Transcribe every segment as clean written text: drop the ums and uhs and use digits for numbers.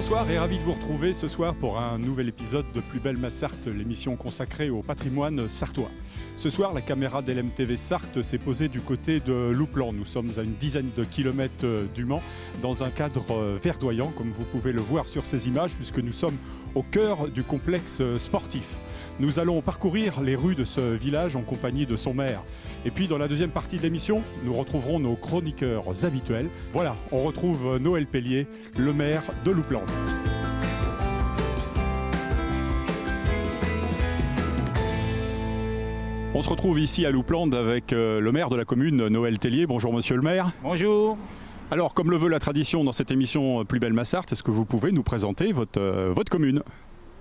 Bonsoir et ravi de vous retrouver ce soir pour un nouvel épisode de Plus belle ma Sarthe, l'émission consacrée au patrimoine sartois. Ce soir, la caméra d'LMTV Sarthe s'est posée du côté de Louplan. Nous sommes à une dizaine de kilomètres du Mans, dans un cadre verdoyant, comme vous pouvez le voir sur ces images, puisque nous sommes au cœur du complexe sportif. Nous allons parcourir les rues de ce village en compagnie de son maire. Et puis, dans la deuxième partie de l'émission, nous retrouverons nos chroniqueurs habituels. Voilà, on retrouve Noël Pellier, le maire de Louplan. On se retrouve ici à Louplan avec le maire de la commune, Noël Pellier. Bonjour monsieur le maire. Bonjour. Alors, comme le veut la tradition dans cette émission Plus belle ma Sarthe, est-ce que vous pouvez nous présenter votre commune ?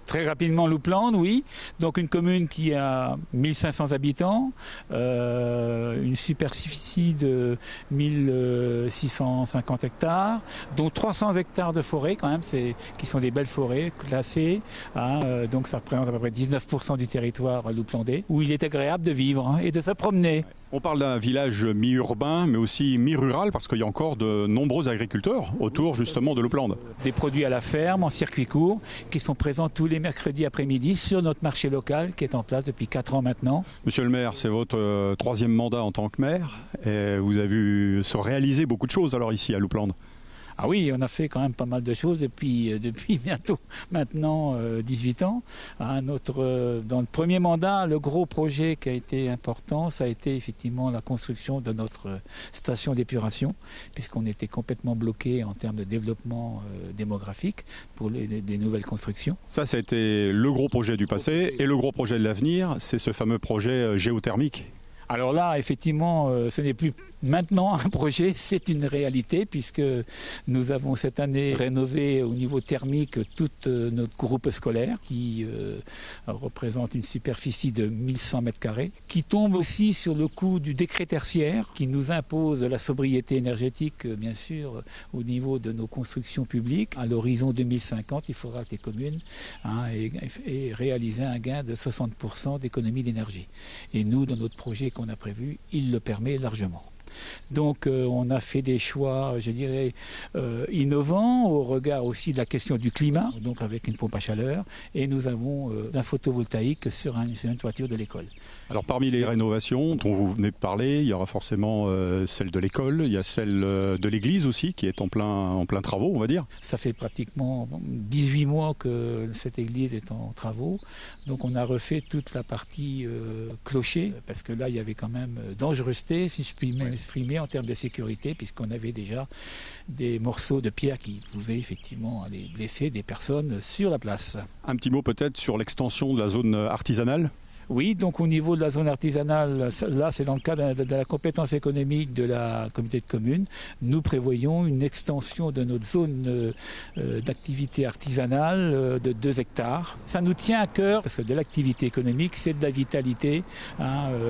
Très rapidement, Louplan, oui. Donc une commune qui a 1500 habitants, une superficie de 1650 hectares, dont 300 hectares de forêt quand même, qui sont des belles forêts classées. Donc ça représente à peu près 19% du territoire louplandais, où il est agréable de vivre et de se promener. On parle d'un village mi-urbain, mais aussi mi-rural, parce qu'il y a encore de nombreux agriculteurs autour justement de Louplan. Des produits à la ferme, en circuit court, qui sont présents tous les mercredis après-midi sur notre marché local, qui est en place depuis 4 ans maintenant. Monsieur le maire, c'est votre troisième mandat en tant que maire, et vous avez vu se réaliser beaucoup de choses alors ici à Louplan. Ah oui, on a fait quand même pas mal de choses depuis bientôt maintenant 18 ans. Dans le premier mandat, le gros projet qui a été important, ça a été effectivement la construction de notre station d'épuration, puisqu'on était complètement bloqué en termes de développement démographique pour des nouvelles constructions. Ça a été le gros projet du passé, et le gros projet de l'avenir, c'est ce fameux projet géothermique. Alors là, effectivement, ce n'est plus maintenant un projet, c'est une réalité, puisque nous avons cette année rénové au niveau thermique toute notre groupe scolaire, qui représente une superficie de 1100 m², qui tombe aussi sur le coup du décret tertiaire, qui nous impose la sobriété énergétique, bien sûr, au niveau de nos constructions publiques. À l'horizon 2050, il faudra que les communes aient réalisé un gain de 60% d'économie d'énergie. Et nous, dans notre projet qu'on a prévu, il le permet largement. Donc on a fait des choix, je dirais, innovants au regard aussi de la question du climat, donc avec une pompe à chaleur, et nous avons un photovoltaïque sur une toiture de l'école. Alors parmi les rénovations dont vous venez de parler, il y aura forcément celle de l'école, il y a celle de l'église aussi qui est en plein travaux, on va dire. Ça fait pratiquement 18 mois que cette église est en travaux, donc on a refait toute la partie clocher, parce que là il y avait quand même dangerosité, si je puis m'exprimer, en termes de sécurité, puisqu'on avait déjà des morceaux de pierre qui pouvaient effectivement aller blesser des personnes sur la place. Un petit mot peut-être sur l'extension de la zone artisanale ? Oui, donc au niveau de la zone artisanale, là c'est dans le cadre de la compétence économique de la communauté de communes. Nous prévoyons une extension de notre zone d'activité artisanale de 2 hectares. Ça nous tient à cœur parce que de l'activité économique, c'est de la vitalité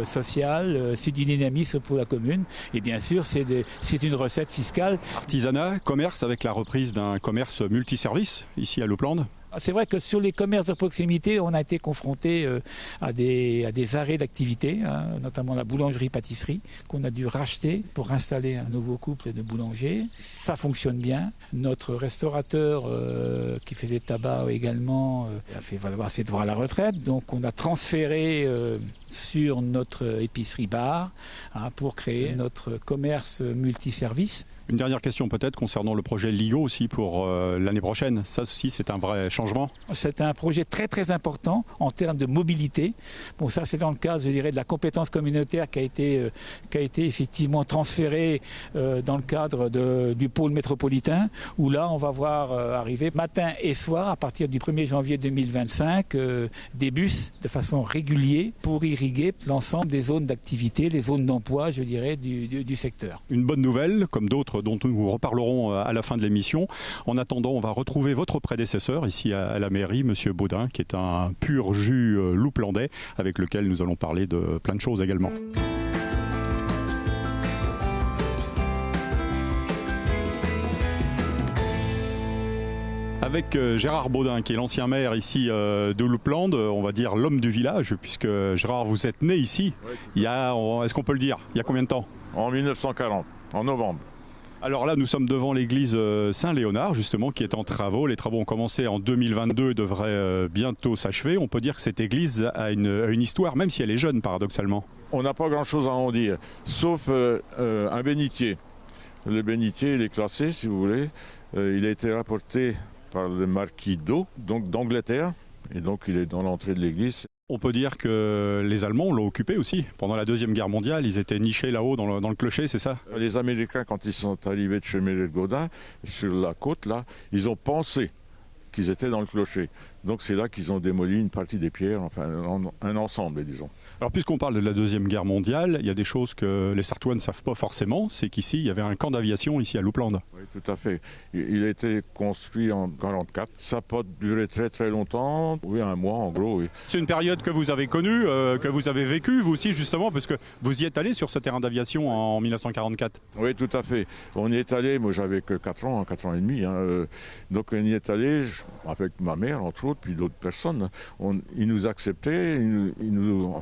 sociale, c'est du dynamisme pour la commune. Et bien sûr, c'est une recette fiscale. Artisanat, commerce avec la reprise d'un commerce multiservice ici à Louplan. C'est vrai que sur les commerces de proximité, on a été confronté à des arrêts d'activité, notamment la boulangerie-pâtisserie, qu'on a dû racheter pour installer un nouveau couple de boulangers. Ça fonctionne bien. Notre restaurateur qui faisait tabac également a fait valoir ses droits à la retraite. Donc on a transféré sur notre épicerie-bar pour créer notre commerce multiservice. Une dernière question peut-être concernant le projet LIGO aussi pour l'année prochaine. Ça aussi c'est un vrai changement. C'est un projet très très important en termes de mobilité. Bon, ça c'est dans le cadre, je dirais, de la compétence communautaire qui a été effectivement transférée dans le cadre du pôle métropolitain, où là on va voir arriver matin et soir à partir du 1er janvier 2025 des bus de façon régulière pour irriguer l'ensemble des zones d'activité, les zones d'emploi, je dirais, du secteur. Une bonne nouvelle, comme d'autres dont nous reparlerons à la fin de l'émission. En attendant, on va retrouver votre prédécesseur ici à la mairie, Monsieur Baudin, qui est un pur jus louplandais, avec lequel nous allons parler de plein de choses également. Avec Gérard Baudin, qui est l'ancien maire ici de Louplan, on va dire l'homme du village, puisque Gérard, vous êtes né ici, il y a, est-ce qu'on peut le dire, il y a combien de temps ? En 1940, en novembre. Alors là, nous sommes devant l'église Saint-Léonard, justement, qui est en travaux. Les travaux ont commencé en 2022 et devraient bientôt s'achever. On peut dire que cette église a une histoire, même si elle est jeune, paradoxalement. On n'a pas grand-chose à en dire, sauf un bénitier. Le bénitier, il est classé, si vous voulez. Il a été rapporté par le marquis d'O, donc d'Angleterre, et donc il est dans l'entrée de l'église. On peut dire que les Allemands l'ont occupé aussi. Pendant la Deuxième Guerre mondiale, ils étaient nichés là-haut dans le clocher, c'est ça? Les Américains, quand ils sont arrivés de chez Mélet-Gaudin, sur la côte, là, ils ont pensé qu'ils étaient dans le clocher. Donc c'est là qu'ils ont démoli une partie des pierres, enfin un ensemble, disons. Alors puisqu'on parle de la Deuxième Guerre mondiale, il y a des choses que les Sartois ne savent pas forcément. C'est qu'ici, il y avait un camp d'aviation ici à Louplande. Oui, tout à fait. Il a été construit en 1944. Ça n'a pas duré très très longtemps. Oui, un mois en gros, oui. C'est une période que vous avez connue, que vous avez vécue, vous aussi justement, parce que vous y êtes allé sur ce terrain d'aviation en 1944. Oui, tout à fait. On y est allé, moi j'avais que 4 ans, 4 ans et demi. Donc on y est allé avec ma mère, entre autres, puis d'autres personnes. Ils nous acceptaient,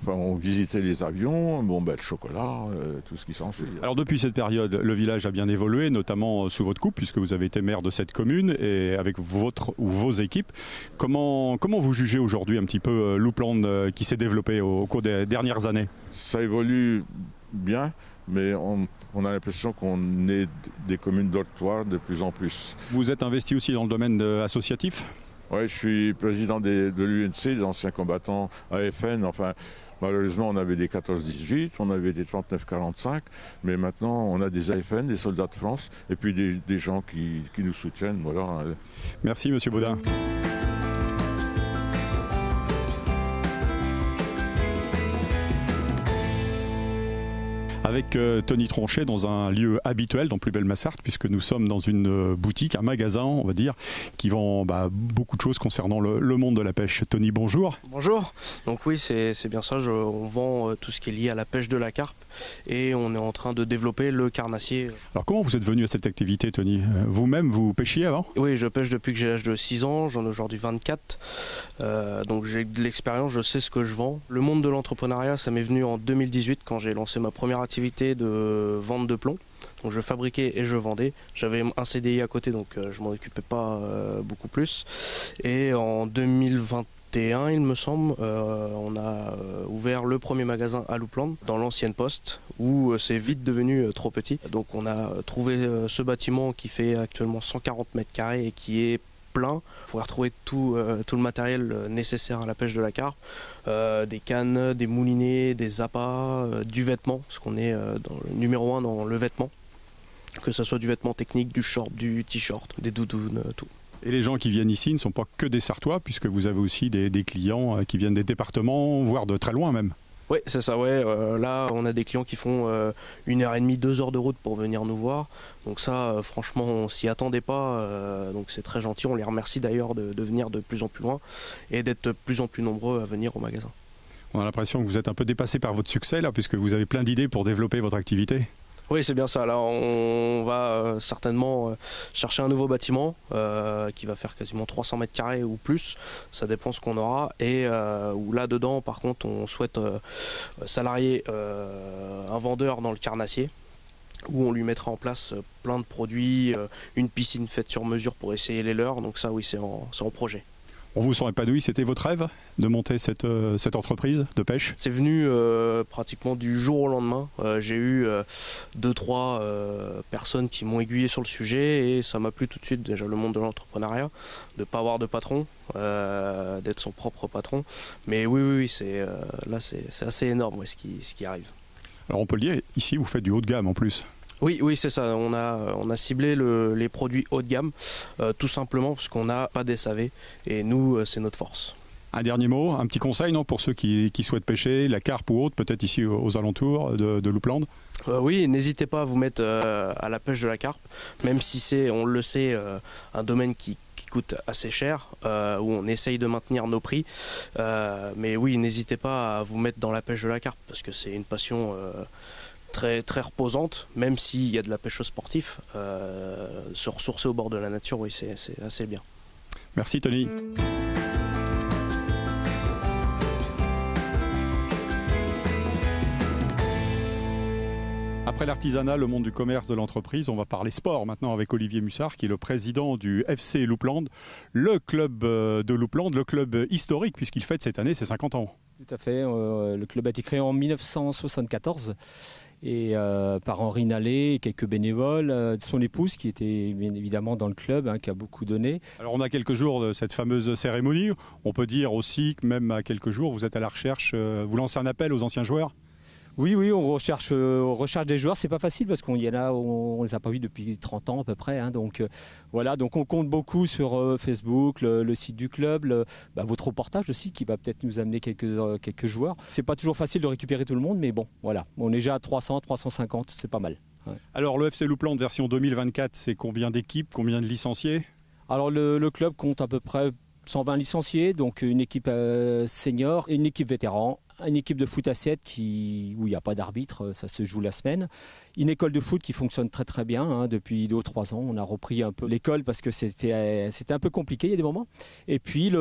on visitait les avions, le chocolat, tout ce qui s'ensuit. Alors depuis cette période, le village a bien évolué, notamment sous votre coupe, puisque vous avez été maire de cette commune et avec votre ou vos équipes. Comment vous jugez aujourd'hui un petit peu Louplande qui s'est développé au cours des dernières années? Ça évolue bien, mais on a l'impression qu'on est des communes dortoirs de plus en plus. Vous êtes investi aussi dans le domaine associatif? Oui, je suis président de l'UNC, des anciens combattants AFN. Enfin, malheureusement, on avait des 14-18, on avait des 39-45, mais maintenant, on a des AFN, des soldats de France, et puis des gens qui nous soutiennent. Voilà. Merci, Monsieur Baudin. Avec Tony Tronchet dans un lieu habituel dans Plus Belle ma Sarthe, puisque nous sommes dans une boutique, un magasin, on va dire, qui vend beaucoup de choses concernant le monde de la pêche. Tony, bonjour. Bonjour. Donc oui, c'est bien ça. On vend tout ce qui est lié à la pêche de la carpe et on est en train de développer le carnassier. Alors comment vous êtes venu à cette activité, Tony? Vous-même, vous pêchiez avant? Oui, je pêche depuis que j'ai l'âge de 6 ans. J'en ai aujourd'hui 24. Donc j'ai de l'expérience, je sais ce que je vends. Le monde de l'entrepreneuriat, ça m'est venu en 2018 quand j'ai lancé ma première activité de vente de plomb. Donc je fabriquais et je vendais. J'avais un CDI à côté, donc je m'en occupais pas beaucoup plus. Et en 2021, il me semble, on a ouvert le premier magasin à Louplande, dans l'ancienne poste, où c'est vite devenu trop petit. Donc on a trouvé ce bâtiment qui fait actuellement 140 mètres carrés et qui est plein, pour retrouver tout le matériel nécessaire à la pêche de la carpe, des cannes, des moulinets, des appâts, du vêtement, parce qu'on est dans le numéro 1 dans le vêtement, que ce soit du vêtement technique, du short, du t-shirt, des doudounes, tout. Et les gens qui viennent ici ne sont pas que des Sartois, puisque vous avez aussi des clients qui viennent des départements, voire de très loin même. Oui, c'est ça, ouais. Là, on a des clients qui font 1h30, 2 heures de route pour venir nous voir. Donc ça, franchement, on s'y attendait pas. Donc c'est très gentil. On les remercie d'ailleurs de venir de plus en plus loin et d'être de plus en plus nombreux à venir au magasin. On a l'impression que vous êtes un peu dépassé par votre succès, là, puisque vous avez plein d'idées pour développer votre activité. Oui, c'est bien ça. Là, on va certainement chercher un nouveau bâtiment qui va faire quasiment 300 mètres carrés ou plus. Ça dépend ce qu'on aura. Et où là-dedans, par contre, on souhaite salarier un vendeur dans le carnassier, où on lui mettra en place plein de produits, une piscine faite sur mesure pour essayer les leurs. Donc ça, oui, c'est en projet. On vous sent épanoui, c'était votre rêve de monter cette entreprise de pêche? C'est venu pratiquement du jour au lendemain. J'ai eu 2-3 personnes qui m'ont aiguillé sur le sujet et ça m'a plu tout de suite, déjà le monde de l'entrepreneuriat, de ne pas avoir de patron, d'être son propre patron. Mais oui, c'est assez énorme ce qui arrive. Alors on peut le dire, ici vous faites du haut de gamme en plus. Oui, c'est ça. On a ciblé les produits haut de gamme, tout simplement parce qu'on n'a pas des SAV et nous, c'est notre force. Un dernier mot, un petit conseil non, pour ceux qui souhaitent pêcher, la carpe ou autre, peut-être ici aux alentours de Louplande? Oui, n'hésitez pas à vous mettre à la pêche de la carpe, même si c'est, on le sait, un domaine qui coûte assez cher, où on essaye de maintenir nos prix. Mais oui, n'hésitez pas à vous mettre dans la pêche de la carpe, parce que c'est une passion très, très reposante, même s'il y a de la pêche sportive. Se ressourcer au bord de la nature, oui, c'est assez bien. Merci Tony. Après Après l'artisanat, le monde du commerce, de l'entreprise, on va parler sport maintenant avec Olivier Mussard, qui est le président du FC Loupland, le club de Loupland, le club historique, puisqu'il fête cette année ses 50 ans. Tout à fait. Le club a été créé en 1974 et par Henri Nallet et quelques bénévoles, son épouse qui était bien évidemment dans le club, qui a beaucoup donné. Alors on a quelques jours de cette fameuse cérémonie. On peut dire aussi que même à quelques jours, vous êtes à la recherche, vous lancez un appel aux anciens joueurs. Oui, on recherche des joueurs. C'est pas facile parce qu'on y en a, on les a pas vus depuis 30 ans à peu près. Donc voilà, donc on compte beaucoup sur Facebook, le site du club, votre reportage aussi qui va peut-être nous amener quelques joueurs. C'est pas toujours facile de récupérer tout le monde, mais bon, voilà, on est déjà à 300, 350, c'est pas mal. Ouais. Alors le FC Loupland version 2024, c'est combien d'équipes, combien de licenciés? Alors le club compte à peu près 120 licenciés, donc une équipe senior, une équipe vétéran, une équipe de foot à 7 où il n'y a pas d'arbitre, ça se joue la semaine. Une école de foot qui fonctionne très très bien, depuis 2 ou 3 ans. On a repris un peu l'école parce que c'était un peu compliqué, il y a des moments. Et puis les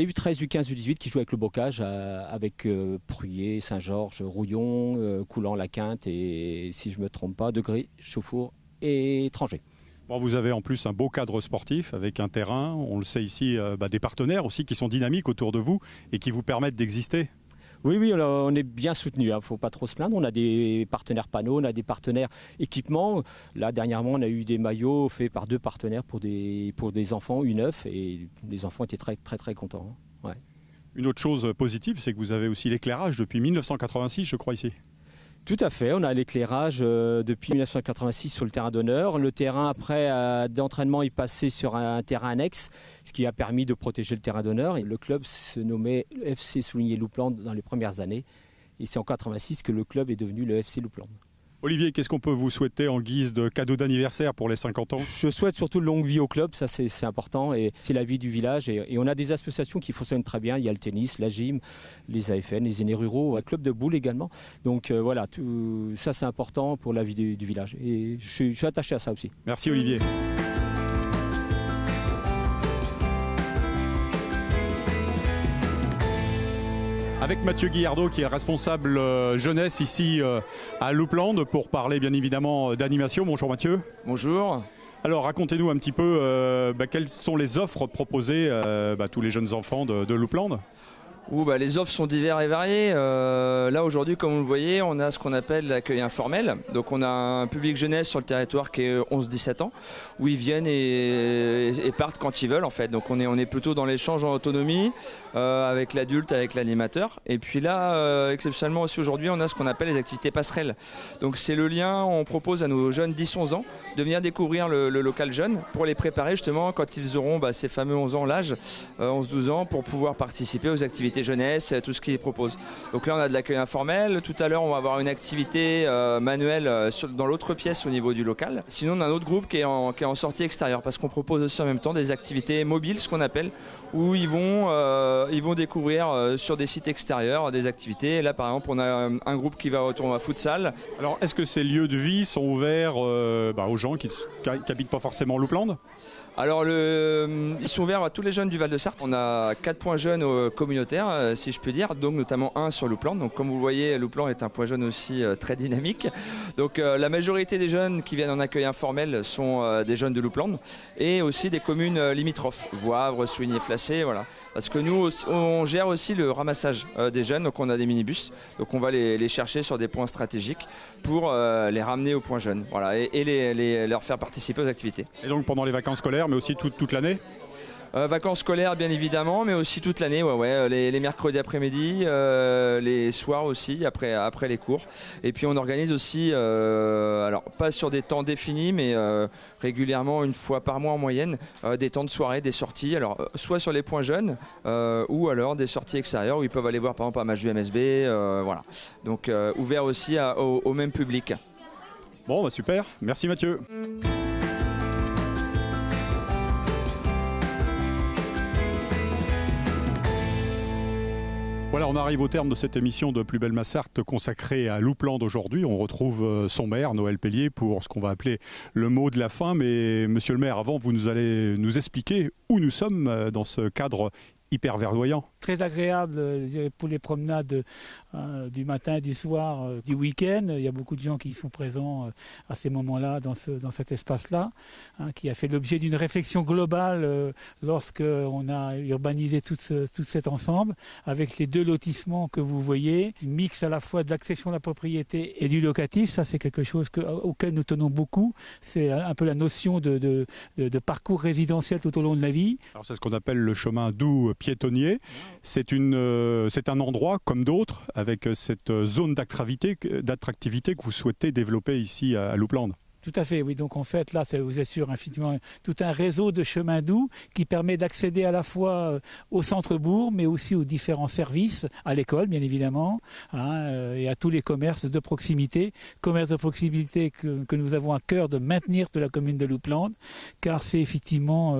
U13, U15, U18 qui jouent avec le bocage, avec Pruyé, Saint-Georges, Rouillon, Coulant, La Quinte et, si je ne me trompe pas, Degré, Chauffour et Étranger. Bon, vous avez en plus un beau cadre sportif avec un terrain, on le sait ici, des partenaires aussi qui sont dynamiques autour de vous et qui vous permettent d'exister. Oui, on est bien soutenu, il ne faut pas trop se plaindre. On a des partenaires panneaux, on a des partenaires équipements. Là, dernièrement, on a eu des maillots faits par 2 partenaires pour des enfants, U9, et les enfants étaient très, très, très contents. Ouais. Une autre chose positive, c'est que vous avez aussi l'éclairage depuis 1986, je crois, ici. Tout à fait, on a l'éclairage depuis 1986 sur le terrain d'honneur. Le terrain après d'entraînement est passé sur un terrain annexe, ce qui a permis de protéger le terrain d'honneur. Et le club se nommait FC Souligné Loupland dans les premières années. Et c'est en 1986 que le club est devenu le FC Loupland. Olivier, qu'est-ce qu'on peut vous souhaiter en guise de cadeau d'anniversaire pour les 50 ans? Je souhaite surtout une longue vie au club, ça c'est important, et c'est la vie du village. Et on a des associations qui fonctionnent très bien, il y a le tennis, la gym, les AFN, les aînés ruraux, un club de boules également. Donc voilà, tout ça c'est important pour la vie du village. Et je suis attaché à ça aussi. Merci Olivier. Avec Mathieu Guillardot qui est responsable jeunesse ici à Loupland pour parler bien évidemment d'animation. Bonjour Mathieu. Bonjour. Alors racontez-nous un petit peu quelles sont les offres proposées à tous les jeunes enfants de Loupland. Les offres sont diverses et variées. Là aujourd'hui, comme vous le voyez, on a ce qu'on appelle l'accueil informel. Donc on a un public jeunesse sur le territoire qui est 11-17 ans, où ils viennent et partent quand ils veulent en fait. Donc on est plutôt dans l'échange en autonomie avec l'adulte, avec l'animateur. Et puis là, exceptionnellement aussi aujourd'hui, on a ce qu'on appelle les activités passerelles. Donc c'est le lien, on propose à nos jeunes 10-11 ans de venir découvrir le local jeune pour les préparer justement quand ils auront ces fameux 11 ans l'âge, 11-12 ans, pour pouvoir participer aux activités jeunesse, tout ce qu'ils proposent. Donc là on a de l'accueil informel, tout à l'heure on va avoir une activité manuelle dans l'autre pièce au niveau du local. Sinon on a un autre groupe qui est en sortie extérieure parce qu'on propose aussi en même temps des activités mobiles, ce qu'on appelle, où ils vont découvrir sur des sites extérieurs des activités. Et là par exemple on a un groupe qui va retourner à futsal. Alors est-ce que ces lieux de vie sont ouverts aux gens qui n'habitent pas forcément Loupland ? Alors ils sont ouverts à tous les jeunes du Val-de-Sarthe. On a 4 points jeunes communautaires, si je puis dire, donc notamment un sur Loupland. Donc comme vous voyez, Loupland est un point jeune aussi très dynamique. Donc la majorité des jeunes qui viennent en accueil informel sont des jeunes de Loupland et aussi des communes limitrophes, Voivre, Souigné-Flacé, voilà. Parce que nous, on gère aussi le ramassage des jeunes, donc on a des minibus. Donc on va les chercher sur des points stratégiques pour les ramener aux points jeunes, voilà, et leur faire participer aux activités. Et donc pendant les vacances scolaires, mais aussi toute l'année ? Vacances scolaires bien évidemment, mais aussi toute l'année, les mercredis après-midi, les soirs aussi après les cours. Et puis on organise aussi, alors pas sur des temps définis, mais régulièrement une fois par mois en moyenne, des temps de soirée, des sorties. Alors soit sur les points jeunes ou alors des sorties extérieures où ils peuvent aller voir par exemple un match du MSB, voilà. Donc ouvert aussi au même public. Bon, super, merci Mathieu. Voilà, on arrive au terme de cette émission de Plus belle ma Sarthe consacrée à Loupland aujourd'hui. On retrouve son maire, Noël Pellier, pour ce qu'on va appeler le mot de la fin. Mais monsieur le maire, avant, vous allez nous expliquer où nous sommes dans ce cadre hyper verdoyant. très agréable pour les promenades du matin, du soir, du week-end. Il y a beaucoup de gens qui sont présents à ces moments-là dans cet espace-là, qui a fait l'objet d'une réflexion globale lorsqu'on a urbanisé tout cet ensemble, avec les 2 lotissements que vous voyez, mix à la fois de l'accession à la propriété et du locatif. Ça, c'est quelque chose auquel nous tenons beaucoup. C'est un peu la notion de parcours résidentiel tout au long de la vie. Alors c'est ce qu'on appelle le chemin doux piétonnier. C'est un endroit comme d'autres avec cette zone d'attractivité que vous souhaitez développer ici à Loupland. Tout à fait, oui. Donc en fait, là, ça vous assure effectivement tout un réseau de chemins doux qui permet d'accéder à la fois au centre-bourg, mais aussi aux différents services, à l'école bien évidemment, et à tous les commerces de proximité. Commerces de proximité que nous avons à cœur de maintenir de la commune de Loupland, car c'est effectivement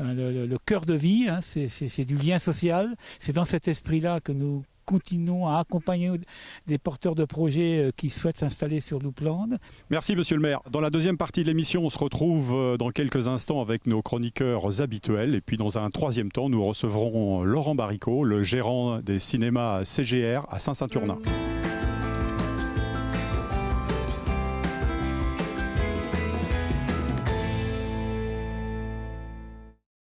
le cœur de vie, c'est du lien social. C'est dans cet esprit-là que nous continuons à accompagner des porteurs de projets qui souhaitent s'installer sur Loupland. Merci Monsieur le maire. Dans la deuxième partie de l'émission, on se retrouve dans quelques instants avec nos chroniqueurs habituels. Et puis dans un troisième temps, nous recevrons Laurent Baricot, le gérant des cinémas CGR à Saint-Saturnin.